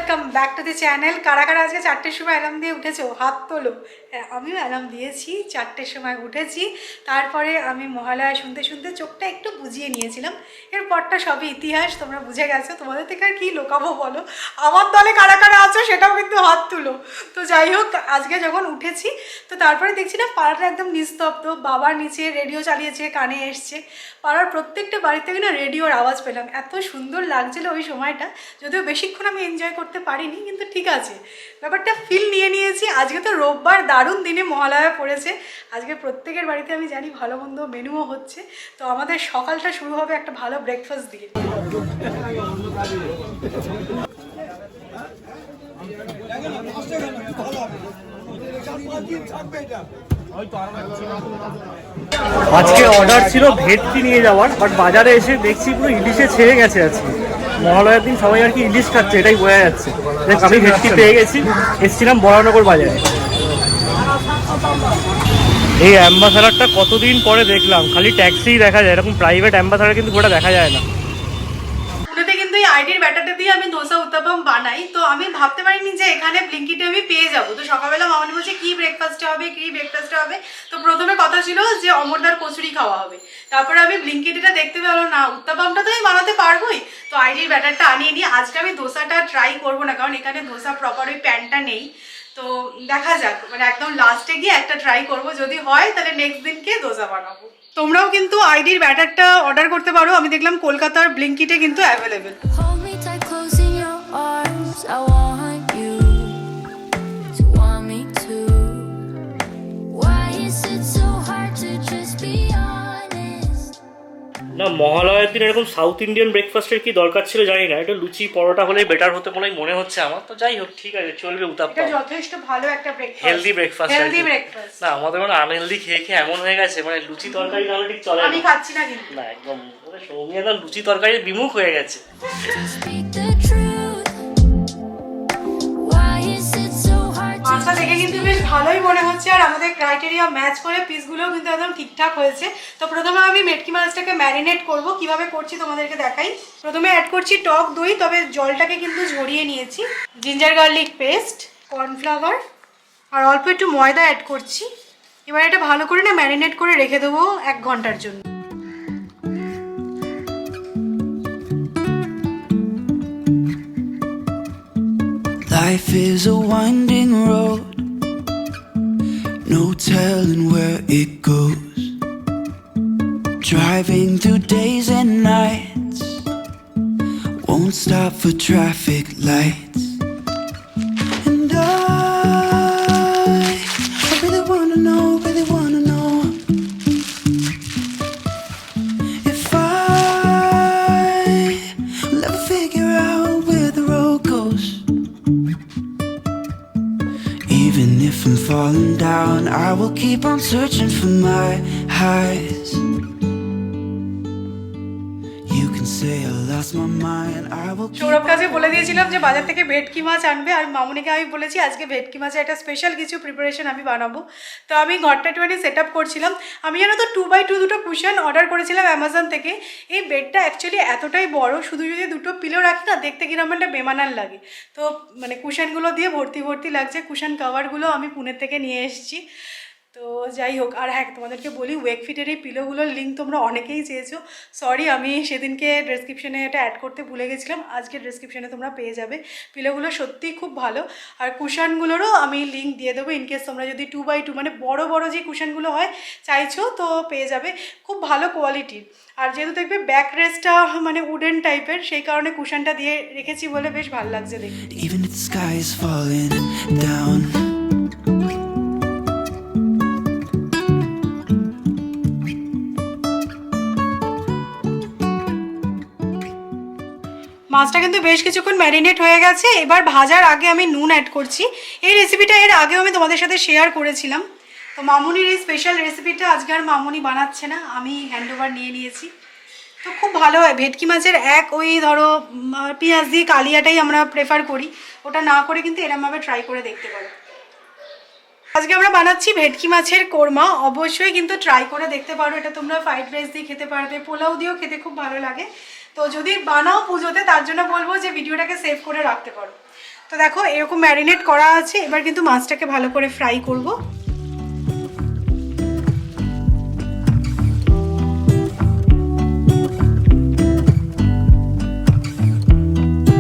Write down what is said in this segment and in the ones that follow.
Welcome back to the channel. কারা কারা আজকে 4টের সময় অ্যালার্ম দিয়ে উঠেছো হাত তোলো। হ্যাঁ, আমিও অ্যালার্ম দিয়েছি, 4টের সময় উঠেছি। তারপরে আমি মহালয়া শুনতে শুনতে চোখটা একটু বুঝিয়ে নিয়েছিলাম। এরপরটা সবই ইতিহাস, তোমরা বুঝে গেছো। তোমাদের থেকে আর কি লোকাবো বলো। আমার দলে কারা কারা আছো সেটাও কিন্তু হাত তুলো। তো যাই হোক, আজকে যখন উঠেছি তো তারপরে দেখছি না পাড়াটা একদম নিস্তব্ধ। বাবার নিচে রেডিও চালিয়েছে, কানে এসছে। পাড়ার প্রত্যেকটা বাড়ি থেকে না রেডিওর আওয়াজ পেলাম, এত সুন্দর লাগছিল ওই সময়টা। যদিও বেশিক্ষণ আমি এনজয় করতে পারিনি, কিন্তু ঠিক আছে, ব্যাপারটা ফিল নিয়ে নিয়েছি। আজকে তো রোববার, দারুণ দিনে মহালয়া পড়েছে। আজকে প্রত্যেকের বাড়িতে আমি জানি ভালো মন্দ মেনুও হচ্ছে। তো আমাদের সকালটা শুরু হবে একটা ভালো ব্রেকফাস্ট দিয়ে। আজকে অর্ডার ছিল ভেটকি নিয়ে যাওয়ার, বাট বাজারে এসে দেখছি পুরো ইলিশে ছেড়ে গেছে। আজকে মহালয়ার দিন সবাই আর কি ইলিশ খাচ্ছে, এটাই বোঝা যাচ্ছে। আমি ভেটকি পেয়ে গেছি, এসেছিলাম বরানগর বাজারে। এই অ্যাম্বাসাডারটা কতদিন পরে দেখলাম, খালি ট্যাক্সিই দেখা যায়, এরকম প্রাইভেট অ্যাম্বাসাডার কিন্তু গোটা দেখা যায় না। কিন্তু এই আইডির ব্যাটারটা দিয়ে আমি দোসা উত্তাপম বানাই। তো আমি ভাবতে পারিনি যে এখানে ব্লিঙ্কিটে আমি পেয়ে যাবো। তো সকালবেলা মামনি বলছে কি ব্রেকফাস্টে হবে, কি ব্রেকফাস্টে হবে। তো প্রথমে কথা ছিল যে অমরদার কচুরি খাওয়া হবে। তারপরে আমি ব্লিঙ্কিটটা দেখতে পেলাম না, উত্তাপমটা তো আমি বানাতে পারবোই। তো আইডির ব্যাটারটা আনিয়ে নিই। আজকে আমি দোসাটা ট্রাই করবো না, কারণ এখানে দোসা প্রপার ওই প্যানটা নেই। তো দেখা যাক, মানে একদম লাস্টে গিয়ে একটা ট্রাই করবো, যদি হয় তাহলে নেক্সট দিনকে দোসা বানাবো। তোমরাও কিন্তু আইডির ব্যাটারটা অর্ডার করতে পারো, আমি দেখলাম কলকাতার ব্লিঙ্কিটে কিন্তু অ্যাভেলেবেল। না, মহালয়ার দিন এরকম সাউথ ইন্ডিয়ান ব্রেকফাস্টের কি দরকার ছিল জানি না, এটা লুচি পরোটা হলেই বেটার হতে মনে হচ্ছে আমার। তো যাই হোক, ঠিক আছে, চলবে। উত্তাপম এটা যথেষ্ট ভালো একটা ব্রেকফাস্ট, হেলদি ব্রেকফাস্ট। না, আমাদের মানে আনহেলদি খেয়ে খেয়ে এমন হয়ে গেছে, মানে লুচি তরকারি তাহলে ঠিক চলে। আমি খাচ্ছি না কিন্তু, না একদম, মানে সৌমি একদম লুচি তরকারির বিমুখ হয়ে গেছে। মাছটা দেখে কিন্তু বেশ ভালোই মনে হচ্ছে, আর আমাদের ক্রাইটেরিয়া ম্যাচ করে পিসগুলোও কিন্তু একদম ঠিকঠাক হয়েছে। তো প্রথমে আমি ভেটকি মাছটাকে ম্যারিনেট করব, কিভাবে করছি তোমাদেরকে দেখাই। প্রথমে অ্যাড করছি টক দই, তবে জলটাকে কিন্তু ঝরিয়ে নিয়েছি। জিঞ্জার গার্লিক পেস্ট, কর্নফ্লাওয়ার, আর অল্প একটু ময়দা অ্যাড করছি। এবার এটা ভালো করে না ম্যারিনেট করে রেখে দেবো 1 ঘন্টার জন্য। Life is a winding road, no telling where it goes. Driving through days and nights, won't stop for traffic lights. And I really wanna know if I'll ever figure out where the road goes. Even if I'm falling down, I will keep on searching for my highs. You can say I lost my mind, I will keep. Sourav কাছে বলে দিয়েছিলাম যে বাজার থেকে ভেটকি মাছ আনবে, আর মামুনিকে আমি বলেছি আজকে ভেটকি মাছের একটা স্পেশাল কিছু প্রিপারেশন আমি বানাবো। তো আমি ঘরটা একটুখানি সেট আপ করছিলাম। আমি জানো তো 2x2 দুটো কুশন অর্ডার করেছিলাম অ্যামাজন থেকে। এই বেডটা অ্যাকচুয়ালি এতটাই বড়, শুধু যদি দুটো পিলো রাখি না দেখতে কিরকম একটা বেমানান লাগে। তো মানে কুশনগুলো দিয়ে ভর্তি ভর্তি লাগছে। কুশন কাভারগুলো আমি পুনে থেকে নিয়ে এসেছি। তো যাই হোক, আর হ্যাঁ তোমাদেরকে বলি, ওয়েকফিটের এই পিলোগুলোর লিঙ্ক তোমরা অনেকেই চেয়েছো। সরি, আমি সেদিনকে ডেসক্রিপশনে এটা অ্যাড করতে ভুলে গেছিলাম। আজকে ডেসক্রিপশনে তোমরা পেয়ে যাবে। পিলোগুলো সত্যিই খুব ভালো, আর কুশনগুলোরও আমি লিঙ্ক দিয়ে দেবো। ইনকেস তোমরা যদি 2x2 মানে বড় বড় যে কুশনগুলো হয় চাইছো তো পেয়ে যাবে, খুব ভালো কোয়ালিটির। আর যেহেতু দেখবে ব্যাক রেস্টটা মানে উডেন টাইপের, সেই কারণে কুশনটা দিয়ে রেখেছি বলে বেশ ভালো লাগছে দেখতে। Even if the sky is falling down, মাছটা কিন্তু বেশ কিছুক্ষণ ম্যারিনেট হয়ে গেছে। এবার ভাজার আগে আমি নুন অ্যাড করছি। এই রেসিপিটা এর আগেও আমি তোমাদের সাথে শেয়ার করেছিলাম। তো মামুনির এই স্পেশাল রেসিপিটা আজকে আর মামুনি বানাচ্ছে না, আমি হ্যান্ডওভার নিয়ে নিয়েছি। তো খুব ভালো হয় ভেটকি মাছের ওই ধরো পেঁয়াজ দিয়ে কালিয়াটাই আমরা প্রেফার করি, ওটা না করে কিন্তু এরমভাবে ট্রাই করে দেখতে পারো। আজকে আমরা বানাচ্ছি ভেটকি মাছের কোরমা। অবশ্যই কিন্তু ট্রাই করে দেখতে পারো, এটা তোমরা ফ্রাইড রাইস দিয়ে খেতে পারবে, পোলাও দিয়েও খেতে খুব ভালো লাগে। তো যদি বানাও পুজোতে, তার জন্য বলবো যে ভিডিওটাকে সেভ করে রাখতে পারো। তো দেখো এরকম ম্যারিনেট করা আছে, এবার কিন্তু মাছটাকে ভালো করে ফ্রাই করব।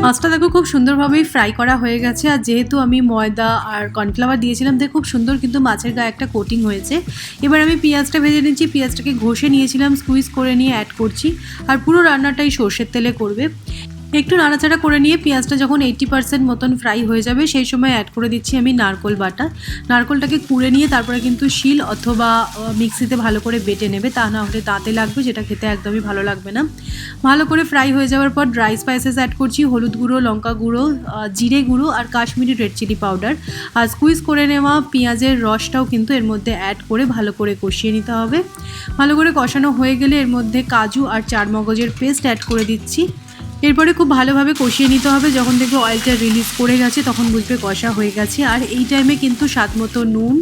মাছটা দেখো খুব সুন্দরভাবেই ফ্রাই করা হয়ে গেছে, আর যেহেতু আমি ময়দা আর কর্নফ্লাওয়ার দিয়েছিলাম তাই খুব সুন্দর কিন্তু মাছের গায়ে একটা কোটিং হয়েছে। এবার আমি পেঁয়াজটা ভেজে নিচ্ছি, পেঁয়াজটাকে ঘষে নিয়েছিলাম, স্কুইজ করে নিয়ে অ্যাড করছি, আর পুরো রান্নাটাই সর্ষের তেলে করবে। একটু নাড়াচাড়া করে নিয়ে পেঁয়াজটা যখন 80% মতন ফ্রাই হয়ে যাবে সেই সময় অ্যাড করে দিচ্ছি আমি নারকোল বাটা। নারকোলটাকে কুড়ে নিয়ে তারপরে কিন্তু শিল অথবা মিক্সিতে ভালো করে বেটে নেবে, তা না হলে দাঁতে লাগবে, যেটা খেতে একদমই ভালো লাগবে না। ভালো করে ফ্রাই হয়ে যাওয়ার পর ড্রাই স্পাইসেস অ্যাড করছি, হলুদ গুঁড়ো, লঙ্কা গুঁড়ো, জিরে গুঁড়ো আর কাশ্মীরি রেড চিলি পাউডার। আর স্কুইজ করে নেওয়া পেঁয়াজের রসটাও কিন্তু এর মধ্যে অ্যাড করে ভালো করে কষিয়ে নিতে হবে। ভালো করে কষানো হয়ে গেলে এর মধ্যে কাজু আর চারমগজের পেস্ট অ্যাড করে দিচ্ছি। এরপরে খুব ভালোভাবে কষিয়ে নিতে হবে, যখন দেখবে অয়েলটা রিলিজ করে গেছে তখন বুঝবে কষা হয়ে গেছে। আর এই টাইমে কিন্তু স্বাদ মতো নুন,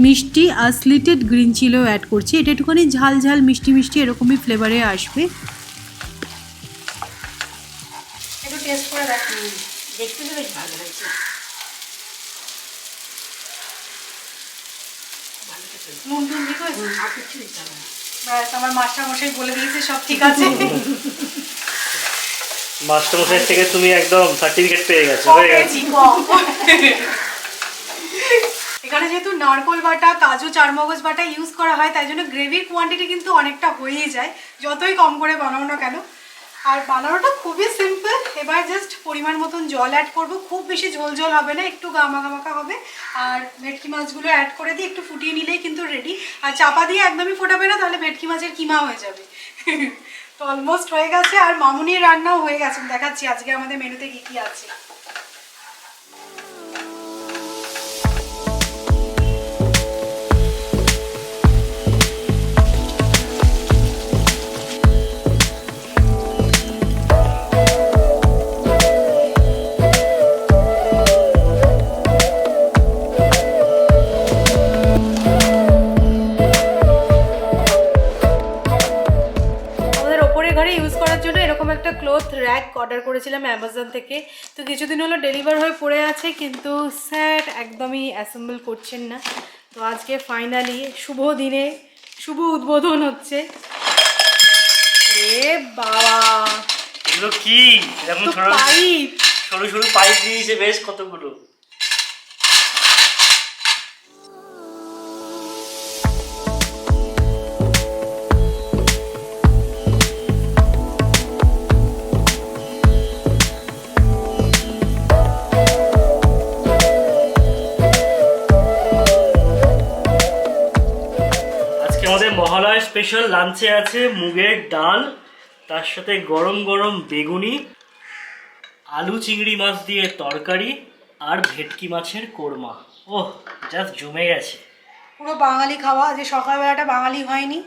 মিষ্টি আর স্লিটেড গ্রিন চিলিও অ্যাড করছি, এটা একটুখানি ঝাল ঝাল মিষ্টি মিষ্টি এরকমই ফ্লেভারে আসবে। একটু টেস্ট করে দেখুন, দেখতে তো বেশ ভালো হয়েছে। নুন টুন ঠিক হয়েছে, আর কিছু দিতে হবে না। ব্যাস আমার মাস্টারমশাই বলে দিয়েছে সব ঠিক আছে। মাস্টারমশাই থেকে তুমি একদম সার্টিফিকেট পেয়ে গেছো। এখানে যেহেতু নারকোল বাটা, কাজু, চারমগজ বাটা ইউজ করা হয় তাই জন্য গ্রেভির কোয়ান্টিটি কিন্তু অনেকটা হয়েই যায় যতই কম করে বানাও না কেন। আর বানানোটা খুবই সিম্পল। এবার জাস্ট পরিমাণ মতন জল অ্যাড করব, খুব বেশি ঝোল ঝোল হবে না, একটু গামাগামাকা হবে। আর ভেটকি মাছগুলো অ্যাড করে দিয়ে একটু ফুটিয়ে নিলেই কিন্তু রেডি। আর চাপা দিয়ে একদমই ফোটাবে না, তাহলে ভেটকি মাছের কিমা হয়ে যাবে। তো অলমোস্ট হয়ে গেছে, আর মামুনির রান্নাও হয়ে গেছে। দেখাচ্ছি আজকে আমাদের মেনুতে কি কি আছে। ইউজ করার জন্য এরকম একটা ক্লথ র্যাক অর্ডার করেছিলাম অ্যামাজন থেকে। তো কিছুদিন হলো ডেলিভার হয়ে পড়ে আছে, কিন্তু স্যার একদমই অ্যাসেম্বল করছেন না। তো আজকে ফাইনালি শুভ দিনে শুভ উদ্বোধন হচ্ছে। রে বাবা, এগুলো কি? এরকম পাইপ, সরু সরু পাইপ দিয়েছে বেশ কতগুলো। মহালয়া স্পেশাল লাঞ্চে আছে মুগের ডাল, তার সাথে গরম গরম বেগুনি, আলু চিংড়ি মাছ দিয়ে তরকারি আর ভেটকি মাছের কোরমা। ওহ, জাস্ট জমে গেছে। পুরো বাঙালি খাওয়া। যে সকালবেলাটা বাঙালি হয়নি,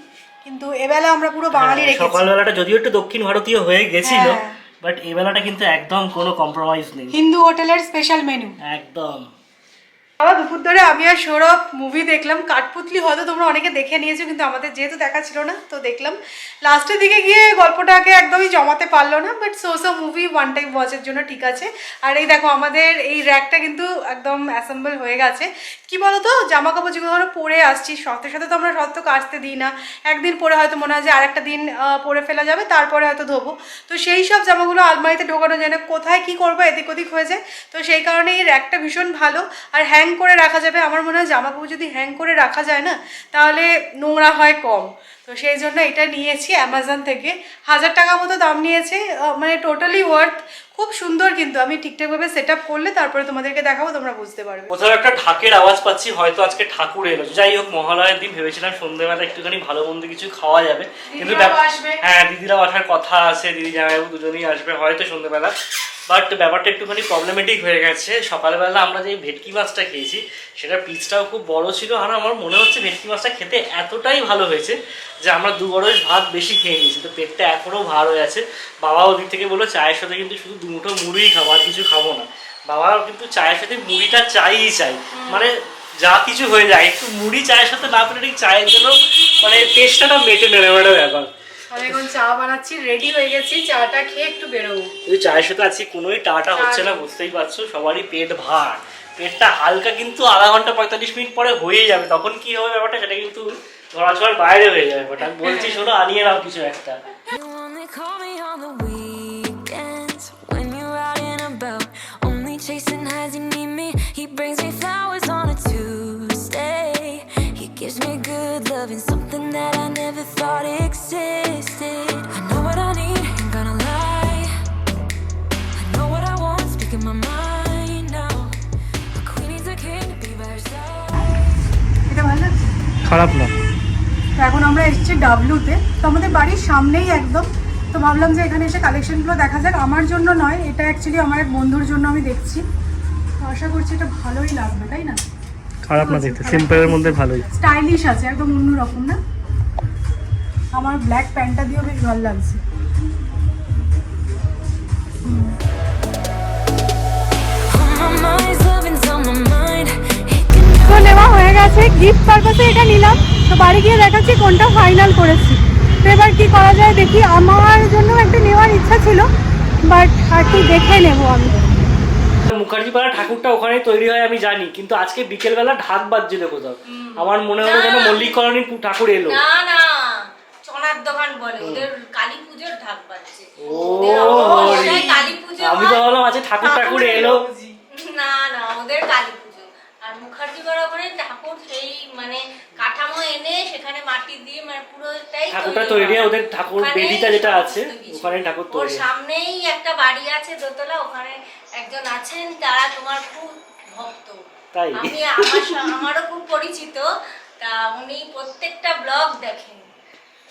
কিন্তু এবেলা আমরা পুরো বাঙালি রেখেছি। সকালবেলাটা যদিও একটু দক্ষিণ ভারতীয় হয়ে গেছিল, বাট এবেলাটা কিন্তু একদম কোনো কম্প্রোমাইজ নেই। হিন্দু হোটেলের স্পেশাল মেনু একদম। দুপুর ধরে আমি আর সৌরভ মুভি দেখলাম কাঠপুতলি। হয়তো তোমরা অনেকে দেখে নিয়েছো, কিন্তু আমাদের যেহেতু দেখা ছিল না তো দেখলাম। লাস্টের দিকে গিয়ে গল্পটাকে একদমই জমাতে পারলো না, but so movie one time ওয়াচের জন্য ঠিক আছে। আর এই দেখো আমাদের এই র্যাকটা কিন্তু একদম অ্যাসেম্বল হয়ে গেছে। কি বলতো, জামা কাপড় যেগুলো আমরা পরে আসছি সাথে সাথে তো আমরা সত্য কাচতে দিই না, একদিন পরে হয়তো মনে হয় যে আরেকটা দিন পরে ফেলা যাবে, তারপরে হয়তো ধোবো। তো সেই সব জামাগুলো আলমারিতে ঢোকানো যায় না, কোথায় কি করবো এদিক ওদিক হয়ে যায়। তো সেই কারণে এই র্যাকটা ভীষণ ভালো, আর হ্যাং করে রাখা যাবে। আমার মনে হয় জামা কাপড় যদি হ্যাং করে রাখা যায় না তাহলে নোংরা হয় কম। তো সেই জন্য এটা নিয়েছি অ্যামাজন থেকে। 1000 টাকা মতো দাম নিয়েছে, মানে টোটালি ওয়ার্থ। খুব সুন্দর, কিন্তু আমি ঠিকঠাকভাবে সেট আপ করলে তারপরে তোমাদেরকে দেখাবো, তোমরা বুঝতে পারবে। কোথাও একটা ঢাকের আওয়াজ পাচ্ছি, হয়তো আজকে ঠাকুর এলো। যাই হোক, মহালয়ার দিন ভেবেছিলাম সন্ধ্যেবেলা একটুখানি ভালো মন্দ কিছু খাওয়া যাবে, কিন্তু হ্যাঁ দিদিরাও আসার কথা আছে, দিদি জামাইবাবু দুজনেই আসবে হয়তো সন্ধ্যেবেলা। বাট ব্যাপারটা একটুখানি প্রবলেমেটিক হয়ে গেছে। সকালবেলা আমরা যে ভেটকি মাছটা খেয়েছি সেটার পিসটাও খুব বড় ছিল, আর আমার মনে হচ্ছে ভেটকি মাছটা খেতে এতটাই ভালো হয়েছে যে আমরা 2 বড় ভাত বেশি খেয়ে নিয়েছি। তো পেটটা এখনও ভার হয়ে আছে। বাবা ওদিক থেকে বললো চায়ের সাথে কিন্তু শুধু 2 মুঠো মুড়িই খাবো, আর কিছু খাবো না। বাবাও কিন্তু চায়ের সাথে মুড়িটা চাইই চাই, মানে যা কিছু হয়ে যায় একটু মুড়ি চায়ের সাথে না পেলে ঠিক চায়ের জন্য মানে টেস্টটা মেটে নেওয়ার একটা ব্যাপার। আমি এখন চা বানাচ্ছি, রেডি হয়ে গেছি, চাটা খেয়ে একটু বেরোবো। এই চায়ের সাথে আজকে কোনোই টাটা হচ্ছে না, বুঝতেই পারছো, সবারই পেট ভার। পেটটা হালকা কিন্তু আধা ঘন্টা 45 মিনিট পরে হয়ে যাবে, তখন কি হবে ব্যাপারটা সেটা কিন্তু ধরাছোঁয়ার বাইরে হয়ে যাবে। বাট আমি বলছি শোনো, আনিয়ে নাও কিছু একটা। You only call me on the weekends when you're out and about, only chasing highs. You need me. He brings me flowers on a Tuesday. He gives me good loving, something that I never thought existed. I know what I need, ain't gonna lie. I know what I want, speaking my mind now. A queen needs a king to be by her side. এটা ভালো লাগছে? খারাপ না। তো এখন আমরা এসেছি ডাব্লুতে, তো আমাদের বাড়ির সামনেই একদম। তো ভাবলাম যে এখানে এসে কালেকশনগুলো দেখা যাক। আমার জন্য নয়, এটা অ্যাকচুয়ালি আমার এক বন্ধুর জন্য আমি দেখছি। তো আশা করছি এটা ভালোই লাগবে, তাই না? খারাপ না দেখতে, সিম্পলের মধ্যে ভালোই স্টাইলিশ আছে, একদম অন্যরকম না? আমার ব্ল্যাক প্যান্টটা দিয়েও বেশ ভালো লাগছে। On my mind's loving's on my mind. তো নেওয়া হয়ে গেছে, গিফট পারপাসে এটা নিলাম। তো বাড়ি গিয়ে দেখাচ্ছি কোনটা ফাইনাল করেছি। তো এবার কি করা যায় দেখি। আমার জন্য একটা নেওয়ার ইচ্ছা ছিল, বাট আর কি দেখে নেবো আমি। মুখার্জিপাড়া ঠাকুরটা ওখানে তৈরি হয় আমি জানি, কিন্তু আজকে বিকেলবেলা ঢাক বাজছিল কোথাও। আমার মনে হলো যেন মল্লিক কলোনির ঠাকুর এলো। না না, সোনার দোকান বলে, ওদের কালী পুজোর ঢাক বাজছে। ও ওদের কালী পুজো আমি তো ভাবলাম আজকে ঠাকুর এলো। না না, ওদের কালী পুজো। আর মুখার্জি বরাবরে ঠাকুর সেই মানে কাঠামো এনে সেখানে মাটি দিয়ে মানে পুরোটাই ঠাকুরটা তৈরি হয়, ওদের ঠাকুর বেদিটা যেটা আছে ওখানে ঠাকুর ওর তৈরি। সামনেই একটা বাড়ি আছে দোতলা, ওখানে একজন আছেন তারা তোমার খুব ভক্ত। তাই আমারও খুব পরিচিত। তা উনি প্রত্যেকটা ব্লগ দেখেন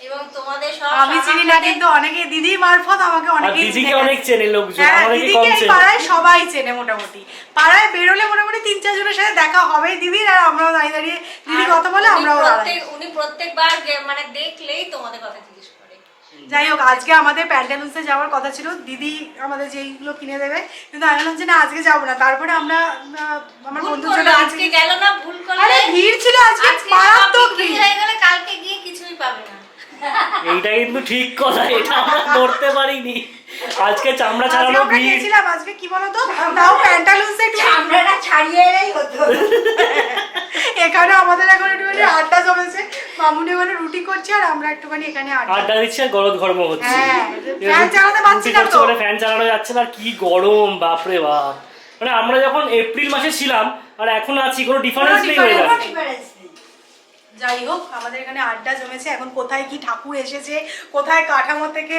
এবং তোমাদের সব আমি চিনি না, কিন্তু অনেকে দিদি মারফত আমাকে অনেকেই দিদিকে অনেক চেনে লোকজন, হ্যাঁ, আমাকে দিদিকে কম এই চেনে। পাড়ায় সবাই চেনে মোটামুটি। পাড়ায় বেরোলে মোটামুটি 3-4 জনের সাথে দেখা হবেই দিদির, আর আমরাও দাঁড়িয়ে দাঁড়িয়ে দিদি কথা বলে আমরাও দাঁড়াই। উনি প্রত্যেকবার মানে দেখলেই তোমাদের কথা জিজ্ঞেস করে। যাই হোক, আজকে আমাদের প্যান্টালুন্সে যাওয়ার কথা ছিল, দিদি আমাদের যেইগুলো কিনে দেবে, কিন্তু আমি বললাম যে না আজকে যাবো না। তারপরে আমরা আমার ভুল বন্ধুর করলো, জন্য আজকে গেল না, ভুল করলে। আরে ভিড় ছিল আজকে, আজকে মারাত্মক সব বিক্রি ভিড় হয়ে গেলে কালকে গিয়ে কিছুই পাবে না। এইটা কিন্তু ঠিক কথা, এটা আমরা ধরতে পারিনি। আজকে চামড়া আজকে ছাড়ানো আমরা ভিড়। গেছিলাম, আজকে কি বলতো, তাও প্যান্টালুন্সে একটু আমরা ছাড়িয়ে এলেই হতো। এখানে আমাদের এখন একটুখানি আড্ডা জমেছে। মামুনি ওখানে রুটি করছে আর আমরা একটুখানি এখানে আড্ডা দিচ্ছি আর গরদ ঘর্ম হচ্ছে। হ্যাঁ, ফ্যান চালাতে পারছি না তো। ফ্যান চালানো যাচ্ছে না, আর কি গরম বাপরে বাপ। মানে আমরা যখন এপ্রিল মাসে ছিলাম আর এখন আছি, কোনো ডিফারেন্স নেই হয়ে যাচ্ছে। যাই হোক, আমাদের এখানে আড্ডা জমেছে। এখন কোথায় কি ঠাকুর এসেছে, কোথায় কাঠামো থেকে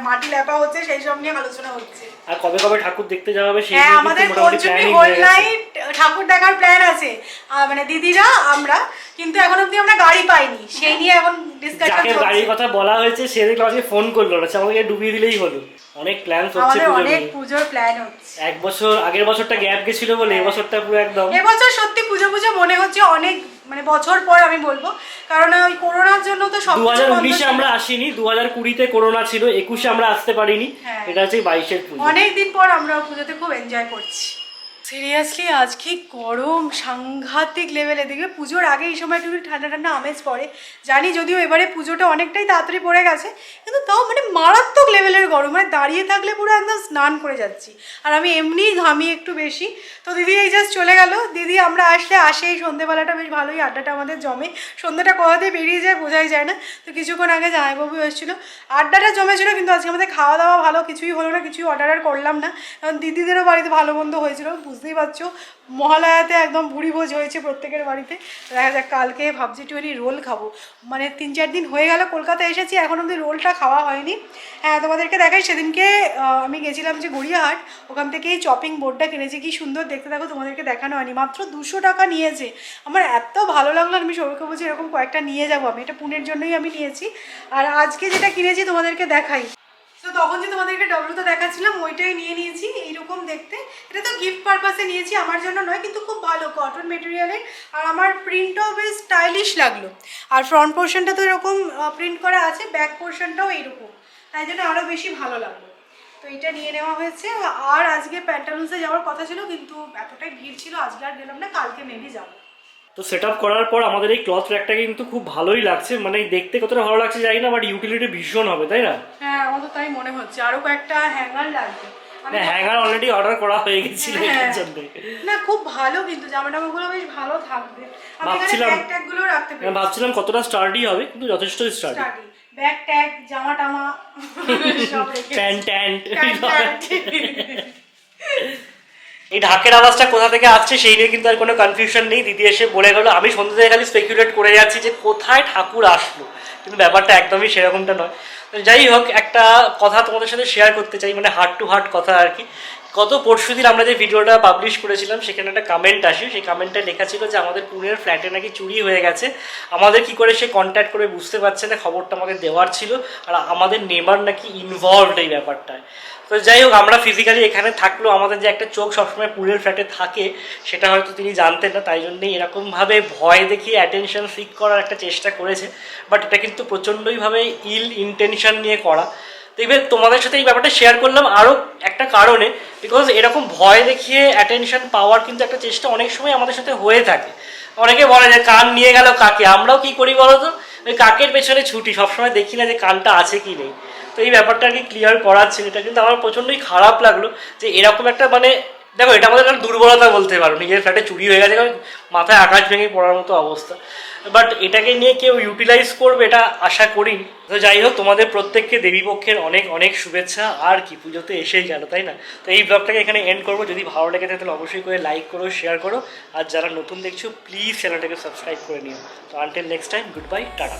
মাটি লেপা হচ্ছে, সেই সব নিয়ে আলোচনা হচ্ছে। আর কবে কবে ঠাকুর দেখতে যাওয়া হবে সেই হ্যাঁ, নিয়ে আমাদের কিন্তু মোটামুটি পঞ্চমী প্ল্যানিং হোল হয়ে গেছে। নাইট ঠাকুর দেখার প্ল্যান আছে, মানে দিদিরা আমরা, কিন্তু এখন অবধি আমরা গাড়ি পাইনি, সেই নিয়ে এখন ডিসকাশন যাকে চলছে। গাড়ির কথা বলা হয়েছে সে দেখলো আজকে ফোন করলো না, আমাকে ডুবিয়ে দিলেই হলো। অনেক প্ল্যান হচ্ছে আমাদের পুজোর অনেক নিয়ে। পুজোর প্ল্যান হচ্ছে। এক বছর আগের বছরটা গ্যাপ গেছিল বলে এবছরটা পুরো একদম। এবছর সত্যি পুজো পুজো মনে হচ্ছে অনেক মানে বছর পর আমি বলবো, কারণ ওই করোনার জন্য তো সব 2019-এ আমরা আসিনি, 2020-তে করোনা ছিল, 21-এ আমরা আসতে পারিনি। হ্যাঁ। এটা হচ্ছে 22-এর পুজো। অনেকদিন পর আমরা পুজোতে খুব এনজয় করছি। সিরিয়াসলি আজকে গরম সাংঘাতিক লেভেলে। দেখবে পুজোর আগে এই সময় একটু ঠান্ডা ঠান্ডা আমেজ পড়ে, জানি যদিও এবারে পুজোটা অনেকটাই তাড়াতাড়ি পড়ে গেছে, কিন্তু তাও মানে মারাত্মক লেভেলের গরম, মানে দাঁড়িয়ে থাকলে পুরো একদম স্নান করে যাচ্ছি। আর আমি এমনিই ঘামি একটু বেশি। তো দিদি এই জাস্ট চলে গেল। দিদি আমরা আসে এই সন্ধেবেলাটা বেশ ভালোই আড্ডাটা আমাদের জমে। সন্ধ্যেটা কোথাতে বেরিয়ে যায় বোঝাই যায় না। তো কিছুক্ষণ আগে জামাইবাবু এসেছিলো, আড্ডাটা জমেছিলো, কিন্তু আজকে আমাদের খাওয়া দাওয়া ভালো কিছুই হলো না, কিছুই অর্ডার আর করলাম না, কারণ দিদিদেরও বাড়িতে ভালো মন্দ হয়েছিল, বুঝতেই পারছো। মহালয়াতে একদম ভুড়ি ভোজ হয়েছে প্রত্যেকের বাড়িতে। দেখা যাক, কালকে ভাবছি একটুখানি রোল খাবো। মানে 3-4 দিন হয়ে গেল কলকাতা এসেছি, এখন অবধি রোলটা খাওয়া হয়নি। হ্যাঁ, তোমাদেরকে দেখাই, সেদিনকে আমি গেছিলাম যে গড়িয়াহাট, ওখান থেকে এই চপিং বোর্ডটা কিনেছি, কি সুন্দর দেখতে, দেখো তোমাদেরকে দেখানো হয়নি, মাত্র 200 টাকা নিয়েছে। আমার এত ভালো লাগলো, আমি সৌরভকে বলছি এরকম কয়েকটা নিয়ে যাবো, আমি এটা পুনের জন্যই আমি নিয়েছি। আর আজকে যেটা কিনেছি তোমাদেরকে দেখাই। তো তখন যে তোমাদেরকে ডব্লুতে দেখাচ্ছিলাম ওইটাই নিয়ে নিয়েছি, এইরকম দেখতে। এটা তো গিফট পারপাসে নিয়েছি, আমার জন্য নয়, কিন্তু খুব ভালো কটন মেটেরিয়ালের, আর আমার প্রিন্টটাও বেশ স্টাইলিশ লাগলো। আর ফ্রন্ট পোর্শনটা তো এরকম প্রিন্ট করা আছে, ব্যাক পোর্শনটাও এইরকম, তাই জন্য আরও বেশি ভালো লাগলো। তো এটা নিয়ে নেওয়া হয়েছে। আর আজকে প্যান্টালুন্সে যাওয়ার কথা ছিল, কিন্তু এতটাই ভিড় ছিল আজকে আর গেলাম না, কালকে মেবি যাবো। তো সেট আপ করার পর আমাদের এই ক্লথ র্যাকটা কিন্তু খুব ভালোই লাগছে, মানে দেখতে কতটা ভালো লাগছে জানি না, বাট ইউটিলিটি ভীষণ হবে, তাই না? হ্যাঁ আমার তো তাই মনে হচ্ছে, আরো কয়েকটা হ্যাঙ্গার লাগবে। হ্যাঙ্গার অলরেডি অর্ডার করা হয়ে গেছিল এর জন্য। না খুব ভালো, কিন্তু জামা টামাগুলো বেশ ভালো থাকবে। আমি এখানে ব্যাগ ট্যাগ গুলো রাখতে পারি। ভাবছিলাম কতটা স্টার্ডি হবে, কিন্তু যথেষ্ট স্টার্ডি। ব্যাগ ট্যাগ জামা টামা সব রেখে এই ঢাকের আওয়াজটা কোথা থেকে আসছে সেই নিয়ে কিন্তু আর কোনো কনফিউশন নেই। দিদি এসে বলে গেল, আমি সন্ধ্যে থেকে খালি স্পেকুলেট করে যাচ্ছি যে কোথায় ঠাকুর আসলো, কিন্তু ব্যাপারটা একদমই সেরকমটা নয়। যাই হোক, একটা কথা তোমাদের সাথে শেয়ার করতে চাই, মানে হার্ট টু হার্ট কথা আর কি। গত পরশুদিন আমরা যে ভিডিওটা পাবলিশ করেছিলাম সেখানে একটা কমেন্ট আসে, সেই কমেন্টে লেখা ছিল যে আমাদের পুনের ফ্ল্যাটে নাকি চুরি হয়ে গেছে, আমাদের কি করে সে কন্ট্যাক্ট করে বুঝতে পারছে না, খবরটা আমাদের দেওয়ার ছিল, আর আমাদের নেবার নাকি ইনভলভড এই ব্যাপারটায়। তো যাই হোক, আমরা ফিজিক্যালি এখানে থাকলেও আমাদের যে একটা চোখ সবসময় পুনের ফ্ল্যাটে থাকে সেটা হয়তো তিনি জানতেন না, তাই জন্যই এরকমভাবে ভয় দেখিয়ে অ্যাটেনশন সিক করার একটা চেষ্টা করেছে। বাট এটা কিন্তু প্রচণ্ডইভাবে ইল ইন্টেনশন নিয়ে করা। তো এবার তোমাদের সাথে এই ব্যাপারটা শেয়ার করলাম আরও একটা কারণে, বিকজ এরকম ভয় দেখিয়ে অ্যাটেনশন পাওয়ার কিন্তু একটা চেষ্টা অনেক সময় আমাদের সাথে হয়ে থাকে। অনেকে বলে যে কান নিয়ে গেল কাকে, আমরাও কি করি বলো তো, ওই কাকের পেছনে ছুটি, সবসময় দেখি না যে কানটা আছে কি নেই। তো এই ব্যাপারটা আর কি ক্লিয়ার করার ছিল, এটা কিন্তু আমার প্রচণ্ডই খারাপ লাগলো যে এরকম একটা, মানে দেখো এটা আমাদের একটা দুর্বলতা বলতে পারো, নিজের ফ্ল্যাটে চুরি হয়ে গেছে, মাথায় আকাশ ভেঙে পড়ার মতো অবস্থা, বাট এটাকে নিয়ে কেউ ইউটিলাইজ করবে এটা আশা করিনি। তো যাই হোক, তোমাদের প্রত্যেককে দেবীপক্ষের অনেক অনেক শুভেচ্ছা। আর কি, পুজোতে এসেই গেল, তাই না? তো এই ব্লগটাকে এখানে এন্ড করবো। যদি ভালো লেগে থাকে তাহলে অবশ্যই করে লাইক করো, শেয়ার করো, আর যারা নতুন দেখছো প্লিজ চ্যানেলটাকে সাবস্ক্রাইব করে নিও। তো until next time, good bye, tata.